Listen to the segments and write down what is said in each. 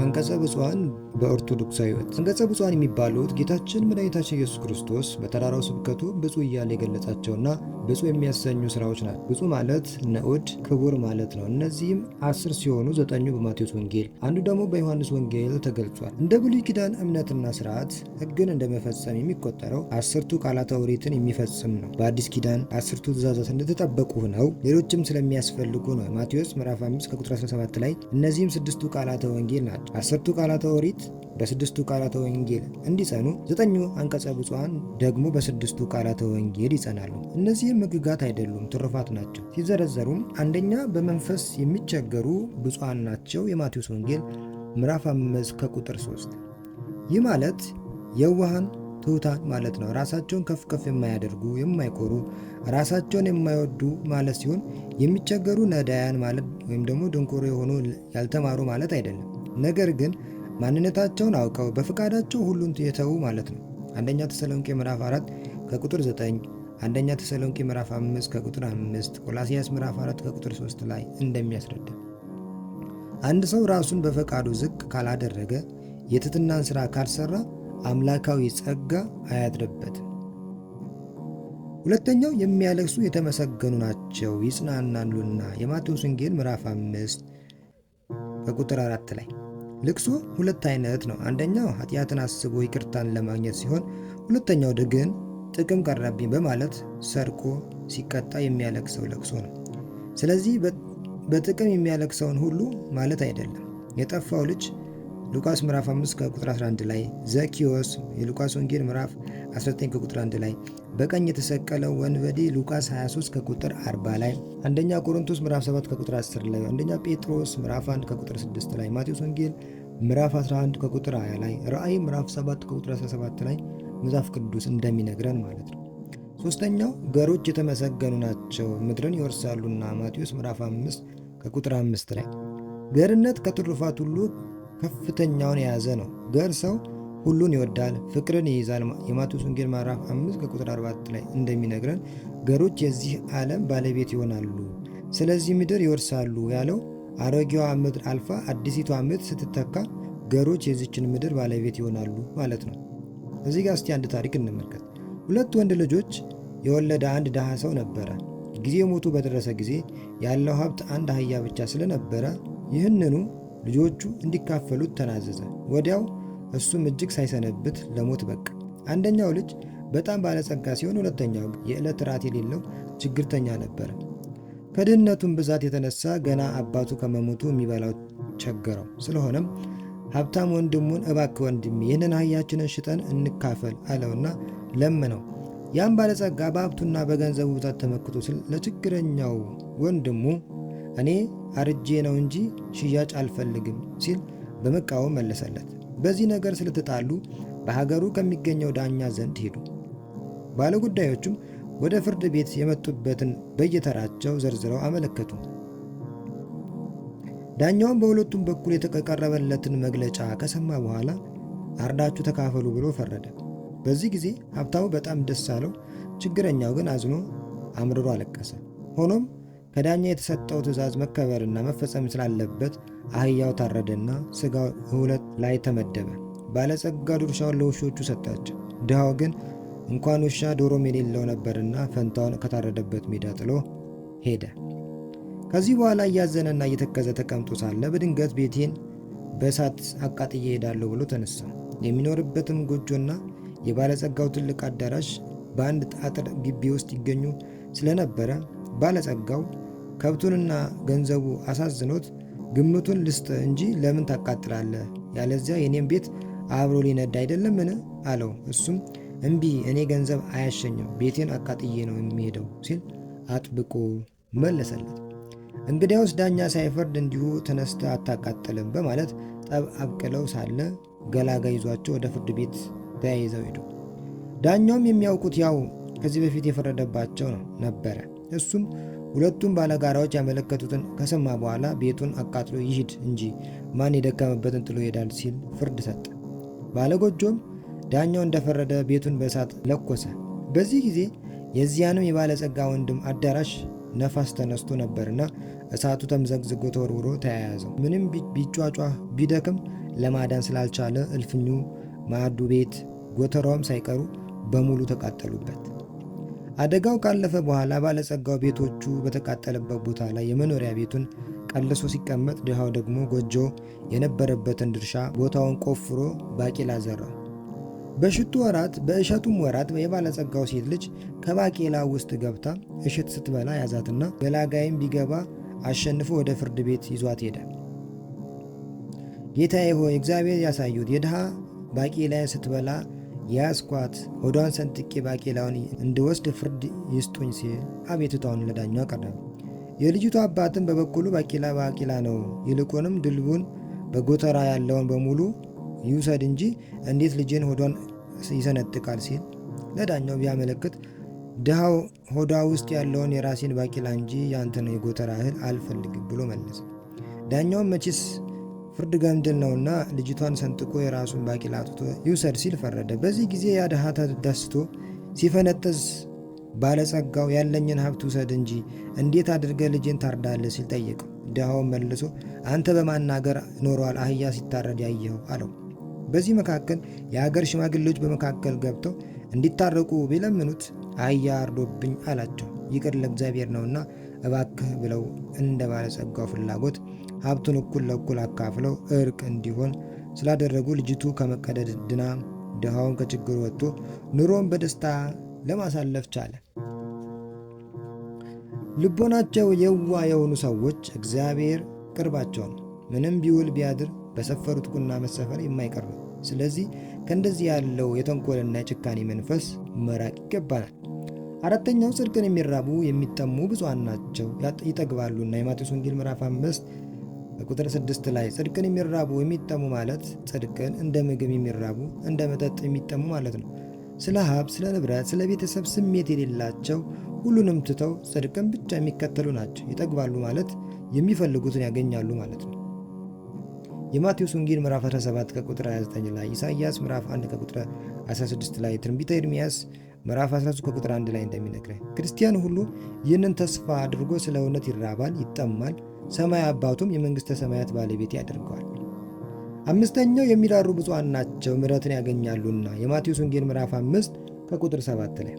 አንቀጸ ብፁዓን በኦርቶዶክሳዊ ሕይወት። አንቀጸ ብፁዓን የሚባሉት ጌታችን መድኃኒታችን ኢየሱስ ክርስቶስ በተራራው ስብከቱ ብፁዕ እያለ የገለጻቸውና ብፁዕ የሚያሰኙ ስራዎች ናቸው። ብፁዕ ማለት ንዑድ ክቡር ማለት ነው። እነዚህም 10 ሲሆኑ 9ኙ በማቴዎስ ወንጌል፣ አንዱ ደግሞ በዮሐንስ ወንጌል ተገልጿል። እንደ ብሉይ ኪዳን እምነትና ስርዓት ሕግን እንደ መፈጸም የሚቆጠረው 10ቱ ቃላተ ኦሪትን የሚፈጽም ነው። በአዲስ ኪዳን 10ቱ ትእዛዛት እንደተጠበቁ ነው፣ ሌሎችም ስለሚያስፈልጉ ነው። ማቴዎስ ምዕራፍ 5 ከቁጥር 17 ላይ እነዚህም 6ቱ ቃላተ ወንጌል ናቸው። 10ቱ ቃላተ ኦሪት በ6ቱ ቃላተ ወንጌል እንዲጸኑ 9ኙ አንቀጸ ብፁዓን ደግሞ በ6ቱ ቃላተ ወንጌል ይጸናሉ። እነዚህም ሕግጋት አይደሉም፣ ትሩፋት ናቸው። ሲዘረዘሩም አንደኛ በመንፈስ የሚቸገሩ ብፁዓን ናቸው። የማቴዎስ ወንጌል ምዕራፍ 5 ከቁጥር 3። ይህ ማለት የዋሃን ትሑታን ማለት ነው። ራሳቸውን ከፍ ከፍ የማያደርጉ የማይኮሩ፣ ራሳቸውን የማይወዱ ማለት ሲሆን የሚቸገሩ ነዳያን ማለት ወይም ደግሞ ድንቁሮ የሆኑ ያልተማሩ ማለት አይደለም። ነገር ግን ማንነታቸውን አውቀው በፈቃዳቸው ሁሉን የተዉ ማለት ነው። አንደኛ ተሰሎንቄ ምዕራፍ 4 ከቁጥር 9፣ አንደኛ ተሰሎንቄ ምዕራፍ 5 ከቁጥር 5፣ ቆላስይስ ምዕራፍ 4 ከቁጥር 3 ላይ እንደሚያስረዳ አንድ ሰው ራሱን በፈቃዱ ዝቅ ካላደረገ የትሕትናን ሥራ ካልሰራ አምላካዊ ጸጋ አያድርበትም። ሁለተኛው የሚያለቅሱ የተመሰገኑ ናቸው ይጽናናሉና የማቴዎስ ወንጌል ምዕራፍ 5 ከቁጥር 4 ላይ። ልቅሶ ሁለት አይነት ነው። አንደኛው ኃጢአትን አስቦ ይቅርታን ለማግኘት ሲሆን፣ ሁለተኛው ግን ጥቅም ቀረብኝ በማለት ሰርቆ ሲቀጣ የሚያለቅሰው ለቅሶ ነው። ስለዚህ በጥቅም የሚያለቅሰውን ሁሉ ማለት አይደለም። የጠፋው ልጅ ሉቃስ ምዕራፍ 5 ከቁጥር 11 ላይ፣ ዘኪዮስ የሉቃስ ወንጌል ምዕራፍ 19 ከቁጥር 1 ላይ፣ በቀኝ የተሰቀለው ወንበዴ ሉቃስ 23 ከቁጥር 40 ላይ፣ አንደኛ ቆሮንቶስ ምዕራፍ 7 ከቁጥር 10 ላይ፣ አንደኛ ጴጥሮስ ምዕራፍ 1 ከቁጥር 6 ላይ፣ ማቴዎስ ወንጌል ምዕራፍ 11 ከቁጥር 20 ላይ፣ ራእይ ምዕራፍ 7 ከቁጥር 17 ላይ መጽሐፍ ቅዱስ እንደሚነግረን ማለት ነው። ሶስተኛው ገሮች የተመሰገኑ ናቸው ምድርን ይወርሳሉና ማቴዎስ ምዕራፍ 5 ከቁጥር 5 ላይ። ገርነት ከትሩፋት ሁሉ ከፍተኛውን የያዘ ነው። ገር ሰው ሁሉን ይወዳል፣ ፍቅርን ይይዛል። የማቴዎስ ወንጌል ምዕራፍ 5 ከቁጥር 44 ላይ እንደሚነግረን ገሮች የዚህ ዓለም ባለቤት ይሆናሉ፣ ስለዚህ ምድር ይወርሳሉ ያለው አሮጌዋ ምድር አልፋ አዲሲቷ ምድር ስትተካ ገሮች የዚችን ምድር ባለቤት ይሆናሉ ማለት ነው። እዚህ ጋር እስቲ አንድ ታሪክ እንመልከት። ሁለት ወንድ ልጆች የወለደ አንድ ድሃ ሰው ነበረ። ጊዜ ሞቱ በደረሰ ጊዜ ያለው ሀብት አንድ አህያ ብቻ ስለነበረ ይህንኑ ልጆቹ እንዲካፈሉት ተናዘዘ። ወዲያው እሱም እጅግ ሳይሰነብት ለሞት በቃ። አንደኛው ልጅ በጣም ባለጸጋ ሲሆን፣ ሁለተኛው የዕለት ራት የሌለው ችግርተኛ ነበረ። ከድህነቱም ብዛት የተነሳ ገና አባቱ ከመሞቱ የሚበላው ቸገረው። ስለሆነም ሀብታም ወንድሙን እባክህ ወንድሜ ይህንን አህያችንን ሽጠን እንካፈል አለውና ለመነው። ያም ባለጸጋ በሀብቱና በገንዘቡ ብዛት ተመክቶ ለችግረኛው ወንድሙ እኔ አርጄ ነው እንጂ ሽያጭ አልፈልግም ሲል በመቃወም መለሰለት። በዚህ ነገር ስለተጣሉ በሀገሩ ከሚገኘው ዳኛ ዘንድ ሄዱ። ባለጉዳዮቹም ወደ ፍርድ ቤት የመጡበትን በየተራቸው ዘርዝረው አመለከቱ። ዳኛውም በሁለቱም በኩል የተቀረበለትን መግለጫ ከሰማ በኋላ አርዳችሁ ተካፈሉ ብሎ ፈረደ። በዚህ ጊዜ ሀብታሙ በጣም ደስ አለው፣ ችግረኛው ግን አዝኖ አምርሮ አለቀሰ። ሆኖም ከዳኛ የተሰጠው ትእዛዝ መከበርና መፈጸም ስላለበት አህያው ታረደና ስጋው ሁለት ላይ ተመደበ። ባለጸጋ ድርሻውን ለውሾቹ ሰጣቸው። ድሃው ግን እንኳን ውሻ ዶሮም የሌለው ነበርና ፈንታውን ከታረደበት ሜዳ ጥሎ ሄደ። ከዚህ በኋላ እያዘነና እየተከዘ ተቀምጦ ሳለ በድንገት ቤቴን በእሳት አቃጥዬ እሄዳለሁ ብሎ ተነሳ። የሚኖርበትም ጎጆና የባለጸጋው ትልቅ አዳራሽ በአንድ አጥር ግቢ ውስጥ ይገኙ ስለነበረ ባለጸጋው ከብቱንና ገንዘቡ አሳዝኖት ግምቱን ልስጥ እንጂ ለምን ታቃጥላለህ? ያለዚያ የኔም ቤት አብሮ ሊነዳ አይደለምን? አለው። እሱም እምቢ፣ እኔ ገንዘብ አያሸኝም፣ ቤቴን አቃጥዬ ነው የሚሄደው ሲል አጥብቆ መለሰለት። እንግዲያውስ ዳኛ ሳይፈርድ እንዲሁ ተነስተ አታቃጥልም በማለት ጠብ አብቅለው ሳለ ገላጋይ ይዟቸው ወደ ፍርድ ቤት ተያይዘው ሄዱ። ዳኛውም የሚያውቁት ያው ከዚህ በፊት የፈረደባቸው ነበረ። እሱም ሁለቱም ባለጋራዎች ያመለከቱትን ከሰማ በኋላ ቤቱን አቃጥሎ ይሂድ እንጂ ማን የደከመበትን ጥሎ ይሄዳል ሲል ፍርድ ሰጠ። ባለጎጆም ዳኛው እንደፈረደ ቤቱን በእሳት ለኮሰ። በዚህ ጊዜ የዚያንም የባለጸጋ ወንድም አዳራሽ ነፋስ ተነስቶ ነበርና እሳቱ ተምዘግዝጎ ተወርውሮ ተያያዘው። ምንም ቢጫጫህ ቢደክም ለማዳን ስላልቻለ እልፍኙ፣ ማዕዱ ቤት፣ ጎተራውም ሳይቀሩ በሙሉ ተቃጠሉበት። አደጋው ካለፈ በኋላ ባለጸጋው ቤቶቹ በተቃጠለበት ቦታ ላይ የመኖሪያ ቤቱን ቀልሶ ሲቀመጥ፣ ድሃው ደግሞ ጎጆ የነበረበትን ድርሻ ቦታውን ቆፍሮ ባቄላ ዘራው። በእሸቱም ወራት የባለጸጋው ሴት ልጅ ከባቄላ ውስጥ ገብታ እሸት ስትበላ ያዛትና ገላጋይም ቢገባ አሸንፎ ወደ ፍርድ ቤት ይዟት ሄደ። ጌታዬ ሆይ እግዚአብሔር ያሳዩት፣ የድሃ ባቄላ ስትበላ ያስኳት፣ ሆዷን ሰንጥቄ ባቄላውን እንድወስድ ፍርድ ይስጡኝ ሲል አቤቱታውን ለዳኛው አቀረበ። የልጅቱ አባትም በበኩሉ ባቄላ ነው፣ ይልቁንም ድልቡን በጎተራ ያለውን በሙሉ ይውሰድ እንጂ እንዴት ልጄን ሆዷን ይሰነጥቃል ሲል ለዳኛው ቢያመለክት፣ ድሃው ሆዷ ውስጥ ያለውን የራሴን ባቄላ እንጂ ያንተን የጎተራ እህል አልፈልግም ብሎ መለሰ። ዳኛውም መቼስ ፍርድ ገምድል ነውና ልጅቷን ሰንጥቆ የራሱን ባቄላ አውጥቶ ይውሰድ ሲል ፈረደ። በዚህ ጊዜ ያ ድሃ ተደስቶ ሲፈነጥዝ፣ ባለጸጋው ያለኝን ሀብት ውሰድ እንጂ እንዴት አድርገ ልጄን ታርዳለህ ሲል ጠየቀው። ድሃውን መልሶ አንተ በማናገር ኖሯል አህያ ሲታረድ ያየኸው አለው። በዚህ መካከል የአገር ሽማግሌዎች በመካከል ገብተው እንዲታረቁ ቢለምኑት አህያ አርዶብኝ አላቸው። ይቅር ለእግዚአብሔር ነውና እባክህ ብለው እንደ ባለጸጋው ፍላጎት ሀብቱን እኩል ለእኩል አካፍለው እርቅ እንዲሆን ስላደረጉ ልጅቱ ከመቀደድ ድና ድሃውን ከችግሩ ወጥቶ ኑሮን በደስታ ለማሳለፍ ቻለ። ልቦናቸው የዋ የሆኑ ሰዎች እግዚአብሔር ቅርባቸው ነው። ምንም ቢውል ቢያድር በሰፈሩት ቁና መሰፈር የማይቀር ነው። ስለዚህ ከእንደዚህ ያለው የተንኮልና የጭካኔ መንፈስ መራቅ ይገባናል። አራተኛው ጽድቅን የሚራቡ የሚጠሙ ብፁዓን ናቸው ይጠግባሉና። የማቴዎስ ወንጌል ምዕራፍ 5 ቁጥር 6 ላይ ጽድቅን የሚራቡ የሚጠሙ ማለት ጽድቅን እንደ ምግብ የሚራቡ እንደ መጠጥ የሚጠሙ ማለት ነው። ስለ ሀብት፣ ስለ ንብረት፣ ስለ ቤተሰብ ስሜት የሌላቸው ሁሉንም ትተው ጽድቅን ብቻ የሚከተሉ ናቸው። ይጠግባሉ ማለት የሚፈልጉትን ያገኛሉ ማለት ነው። የማቴዎስ ወንጌል ምዕራፍ 17 ከቁጥር 29 ላይ፣ ኢሳይያስ ምዕራፍ 1 ከቁጥር 16 ላይ፣ ትንቢተ ኤርምያስ ምዕራፍ 13 ከቁጥር 1 ላይ እንደሚነግረን ክርስቲያን ሁሉ ይህንን ተስፋ አድርጎ ስለ እውነት ይራባል፣ ይጠማል፣ ሰማይ አባቱም የመንግሥተ ሰማያት ባለቤት ያደርገዋል። አምስተኛው የሚራሩ ብፁዓን ናቸው ምሕረትን ያገኛሉና። የማቴዎስ ወንጌል ምዕራፍ 5 ከቁጥር 7 ላይ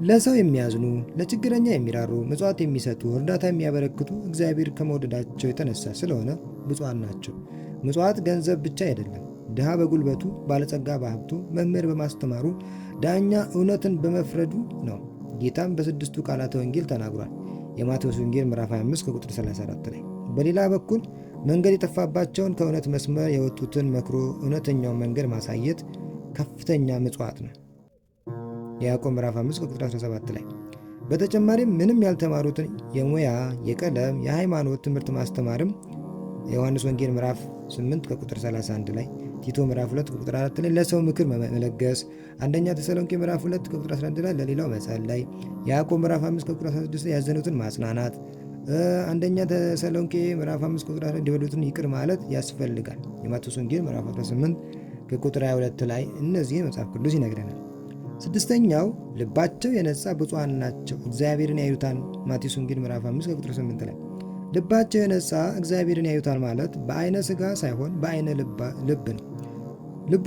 ለሰው የሚያዝኑ፣ ለችግረኛ የሚራሩ፣ ምጽዋት የሚሰጡ፣ እርዳታ የሚያበረክቱ እግዚአብሔር ከመውደዳቸው የተነሳ ስለሆነ ብፁዓን ናቸው። ምጽዋት ገንዘብ ብቻ አይደለም። ድሃ በጉልበቱ፣ ባለጸጋ በሀብቱ፣ መምህር በማስተማሩ፣ ዳኛ እውነትን በመፍረዱ ነው። ጌታም በስድስቱ ቃላተ ወንጌል ተናግሯል። የማቴዎስ ወንጌል ምዕራፍ 25 ከቁጥር 34 ላይ። በሌላ በኩል መንገድ የጠፋባቸውን ከእውነት መስመር የወጡትን መክሮ እውነተኛውን መንገድ ማሳየት ከፍተኛ ምጽዋት ነው። የያዕቆብ ምዕራፍ 5 ከቁጥር 17 ላይ። በተጨማሪም ምንም ያልተማሩትን የሙያ፣ የቀለም፣ የሃይማኖት ትምህርት ማስተማርም የዮሐንስ ወንጌል ምዕራፍ 8 ከቁጥር 31 ላይ፣ ቲቶ ምዕራፍ 2 ከቁጥር 4 ላይ ለሰው ምክር መለገስ፣ አንደኛ ተሰሎንቄ ምዕራፍ 2 ከቁጥር 11 ላይ ለሌላው መጸለይ፣ ያዕቆብ ምዕራፍ 5 ከቁጥር 16 ላይ ያዘኑትን ማጽናናት፣ አንደኛ ተሰሎንቄ ምዕራፍ 5 ከቁጥር 11 የበደሉትን ይቅር ማለት ያስፈልጋል። የማቴዎስ ወንጌል ምዕራፍ 18 ከቁጥር 22 ላይ እነዚህን መጽሐፍ ቅዱስ ይነግረናል። ስድስተኛው ልባቸው የነጻ ብፁዓን ናቸው እግዚአብሔርን ያዩታል። ማቴዎስ ወንጌል ምዕራፍ 5 ከቁጥር 8 ላይ ልባቸው የነጻ እግዚአብሔርን ያዩታል ማለት በአይነ ሥጋ ሳይሆን በአይነ ልብ ነው። ልቡ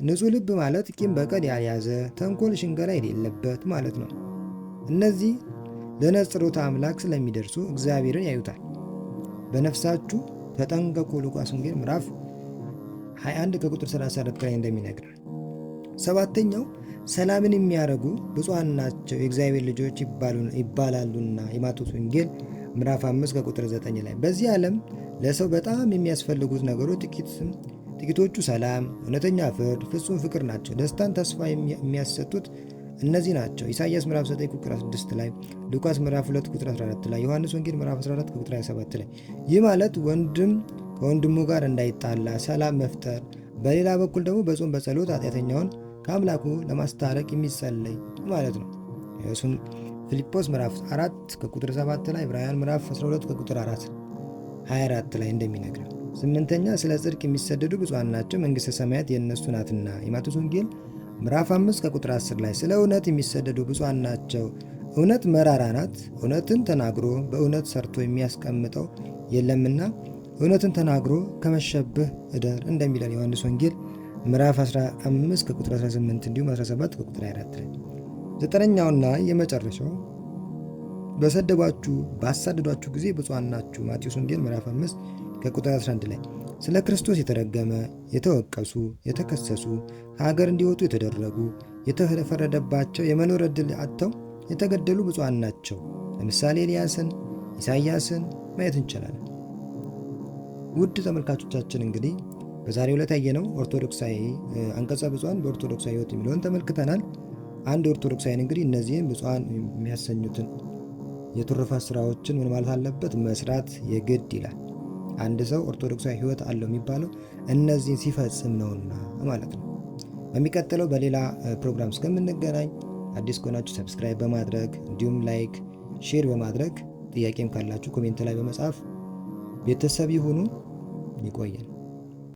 ንጹሕ ልብ ማለት ቂም በቀል ያልያዘ፣ ተንኮል፣ ሽንገላ የሌለበት ማለት ነው። እነዚህ ለነጽሮተ አምላክ ስለሚደርሱ እግዚአብሔርን ያዩታል። በነፍሳችሁ ተጠንቀቁ ሉቃስ ወንጌል ምዕራፍ 21 ከቁጥር 34 ላይ እንደሚነግረን። ሰባተኛው ሰላምን የሚያደርጉ ብፁዓን ናቸው የእግዚአብሔር ልጆች ይባላሉና። የማቴዎስ ወንጌል ምዕራፍ 5 ከቁጥር 9 ላይ በዚህ ዓለም ለሰው በጣም የሚያስፈልጉት ነገሮች ጥቂቶቹ ሰላም፣ እውነተኛ ፍርድ፣ ፍጹም ፍቅር ናቸው። ደስታን፣ ተስፋ የሚያሰጡት እነዚህ ናቸው። ኢሳይያስ ምዕራፍ 9 ቁጥር 6 ላይ፣ ሉቃስ ምዕራፍ 2 ቁጥር 14 ላይ፣ ዮሐንስ ወንጌል ምዕራፍ 14 ቁጥር 27 ላይ። ይህ ማለት ወንድም ከወንድሙ ጋር እንዳይጣላ ሰላም መፍጠር፣ በሌላ በኩል ደግሞ በጾም በጸሎት ኃጢአተኛውን ከአምላኩ ለማስታረቅ የሚጸለይ ማለት ነው። እሱም ፊልጶስ ምዕራፍ 4 ከቁጥር 7 ላይ፣ ዕብራውያን ምዕራፍ 12 ከቁጥር 24 ላይ እንደሚነግረን። ስምንተኛ ስለ ጽድቅ የሚሰደዱ ብፁዓን ናቸው መንግሥተ ሰማያት የእነሱ ናትና። የማቴዎስ ወንጌል ምዕራፍ 5 ከቁጥር 10 ላይ ስለ እውነት የሚሰደዱ ብፁዓን ናቸው። እውነት መራራ ናት። እውነትን ተናግሮ በእውነት ሰርቶ የሚያስቀምጠው የለምና እውነትን ተናግሮ ከመሸብህ እደር እንደሚለን ዮሐንስ ወንጌል ምዕራፍ 15 ከቁጥር 18 እንዲሁም 17 ከቁጥር 24 ላይ። ዘጠነኛውና የመጨረሻው በሰደቧችሁ ባሳደዷችሁ ጊዜ ብፁዓን ናችሁ። ማቴዎስ ወንጌል ምዕራፍ 5 ከቁጥር 11 ላይ ስለ ክርስቶስ የተረገመ፣ የተወቀሱ፣ የተከሰሱ፣ ከሀገር እንዲወጡ የተደረጉ፣ የተፈረደባቸው፣ የመኖር ዕድል አጥተው የተገደሉ ብፁዓን ናቸው። ለምሳሌ ኤልያስን፣ ኢሳይያስን ማየት እንችላለን። ውድ ተመልካቾቻችን እንግዲህ በዛሬው ዕለት ያየነው ኦርቶዶክሳዊ አንቀጸ ብፁዓን በኦርቶዶክሳዊ ሕይወት የሚለውን ተመልክተናል። አንድ ኦርቶዶክሳዊን እንግዲህ እነዚህን ብፁዓን የሚያሰኙትን የትሩፋት ስራዎችን ምን ማለት አለበት? መስራት የግድ ይላል። አንድ ሰው ኦርቶዶክሳዊ ሕይወት አለው የሚባለው እነዚህን ሲፈጽም ነውና ማለት ነው። በሚቀጥለው በሌላ ፕሮግራም እስከምንገናኝ አዲስ ከሆናችሁ ሰብስክራይብ በማድረግ እንዲሁም ላይክ፣ ሼር በማድረግ ጥያቄም ካላችሁ ኮሜንት ላይ በመጻፍ ቤተሰብ ይሁኑ። ይቆያል።